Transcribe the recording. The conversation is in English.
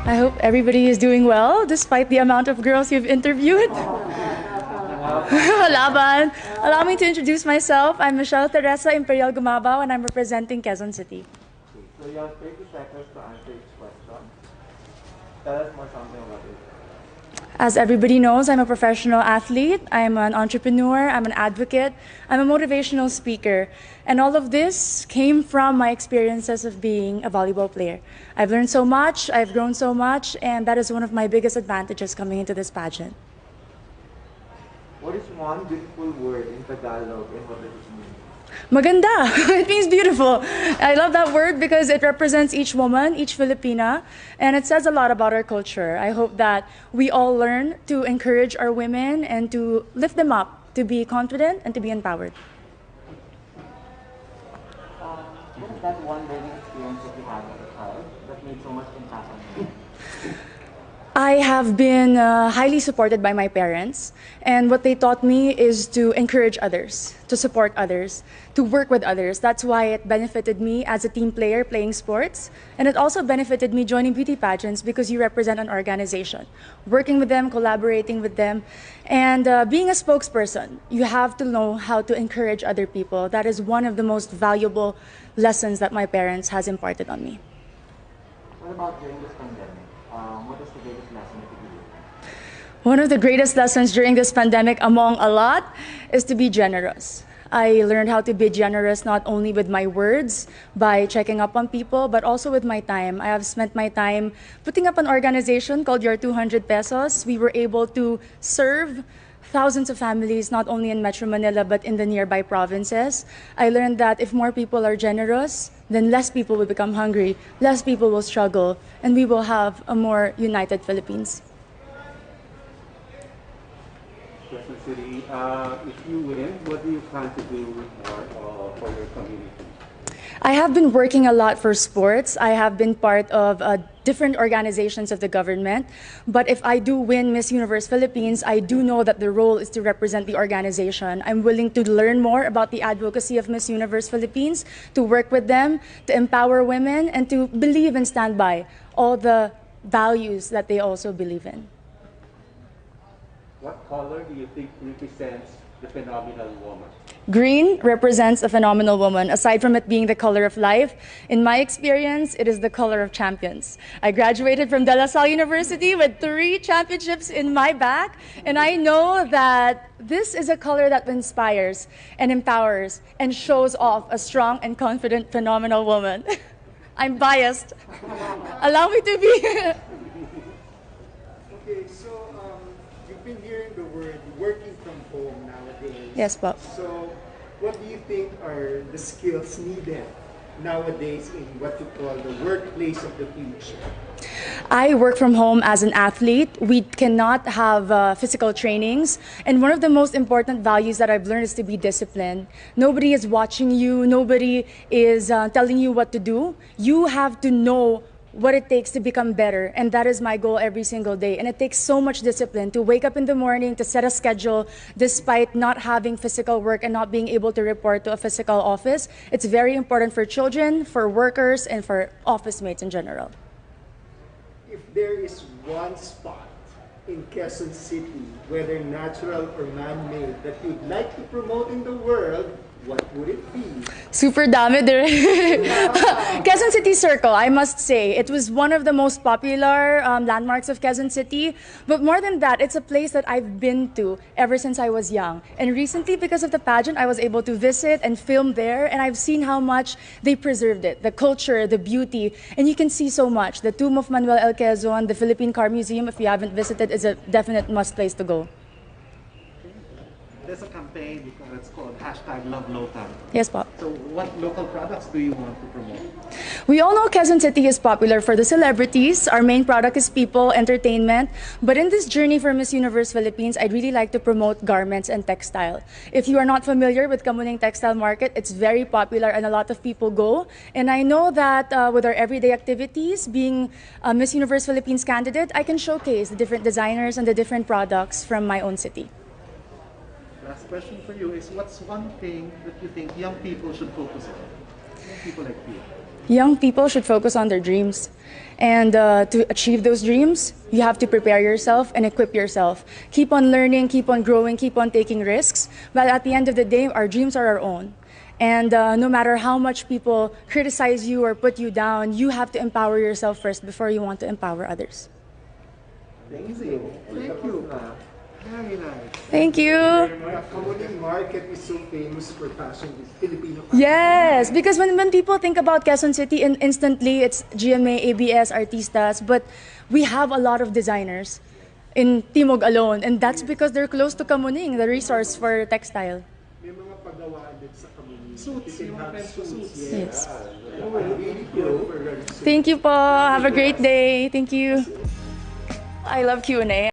I hope everybody is doing well despite the amount of girls you've interviewed. Laban. Allow me to introduce myself. I'm Michelle Teresa Imperial Gumabao and I'm representing Quezon City. So you have 30 seconds to answer each question. Tell us more something about it. As everybody knows, I'm a professional athlete, I'm an entrepreneur, I'm an advocate, I'm a motivational speaker. And all of this came from my experiences of being a volleyball player. I've learned so much, I've grown so much, and that is one of my biggest advantages coming into this pageant. What is one beautiful word in Tagalog and what does it mean? Maganda. It means beautiful. I love that word because it represents each woman, each Filipina, and it says a lot about our culture. I hope that we all learn to encourage our women and to lift them up, to be confident and to be empowered. What is that one learning experience that you had as a child that made so much impact on you? I have been highly supported by my parents, and what they taught me is to encourage others, to support others, to work with others. That's why it benefited me as a team player playing sports, and it also benefited me joining beauty pageants because you represent an organization. Working with them, collaborating with them, and being a spokesperson, you have to know how to encourage other people. That is one of the most valuable lessons that my parents has imparted on me. What about during this pandemic? What is the biggest lesson that you learned? One of the greatest lessons during this pandemic, among a lot, is to be generous. I learned how to be generous not only with my words, by checking up on people, but also with my time. I have spent my time putting up an organization called Your 200 Pesos. We were able to serve thousands of families, not only in Metro Manila, but in the nearby provinces. I learned that if more people are generous, then less people will become hungry, less people will struggle, and we will have a more united Philippines. Quezon City, if you win, what do you plan to do more for your community? I have been working a lot for sports. I have been part of different organizations of the government. But if I do win Miss Universe Philippines, I do know that the role is to represent the organization. I'm willing to learn more about the advocacy of Miss Universe Philippines, to work with them, to empower women, and to believe and stand by all the values that they also believe in. What color do you think represents the phenomenal woman? Green represents a phenomenal woman. Aside from it being the color of life, in my experience, it is the color of champions. I graduated from De La Salle University with 3 championships in my back, and I know that this is a color that inspires and empowers and shows off a strong and confident, phenomenal woman. I'm biased. Allow me to be. Okay, so you've been hearing the word working from home nowadays. Yes, Bob. So what do you think are the skills needed nowadays in what you call the workplace of the future? I work from home as an athlete. We cannot have physical trainings. And one of the most important values that I've learned is to be disciplined. Nobody is watching you. Nobody is telling you what to do. You have to know what it takes to become better, and that is my goal every single day. And it takes so much discipline to wake up in the morning, to set a schedule despite not having physical work and not being able to report to a physical office. It's very important for children, for workers, and for office mates in general. If there is one spot in Quezon City, whether natural or man-made, that you'd like to promote in the world, what would it be? Super dami there. Quezon City Circle, I must say. It was one of the most popular landmarks of Quezon City. But more than that, it's a place that I've been to ever since I was young. And recently, because of the pageant, I was able to visit and film there. And I've seen how much they preserved it, the culture, the beauty. And you can see so much. The tomb of Manuel L. Quezon, the Philippine Car Museum, if you haven't visited, is a definite must place to go. There's a campaign, it's called #LoveLocal. Yes, Pop. So what local products do you want to promote? We all know Quezon City is popular for the celebrities. Our main product is people, entertainment. But in this journey for Miss Universe Philippines, I'd really like to promote garments and textile. If you are not familiar with Kamuning Textile Market, it's very popular and a lot of people go. And I know that with our everyday activities, being a Miss Universe Philippines candidate, I can showcase the different designers and the different products from my own city. Last question for you is, what's one thing that you think young people should focus on? Young people like you. Young people should focus on their dreams. And to achieve those dreams, you have to prepare yourself and equip yourself. Keep on learning, keep on growing, keep on taking risks. But at the end of the day, our dreams are our own. And no matter how much people criticize you or put you down, you have to empower yourself first before you want to empower others. Amazing. Thank you. Very nice. Thank you. The Kamuning market is so famous for fashion, is Filipino fashion. Yes, because when people think about Quezon City, instantly it's GMA, ABS, artistas, but we have a lot of designers in Timog alone, and that's because they're close to Kamuning, the resource for textile. May mga pagawaan din sa Kamuning. Suits, You can yung have friends ko suits, suits. Yes. Oh, really good for suits. Thank you po. Have a great day. Thank you. I love Q&A.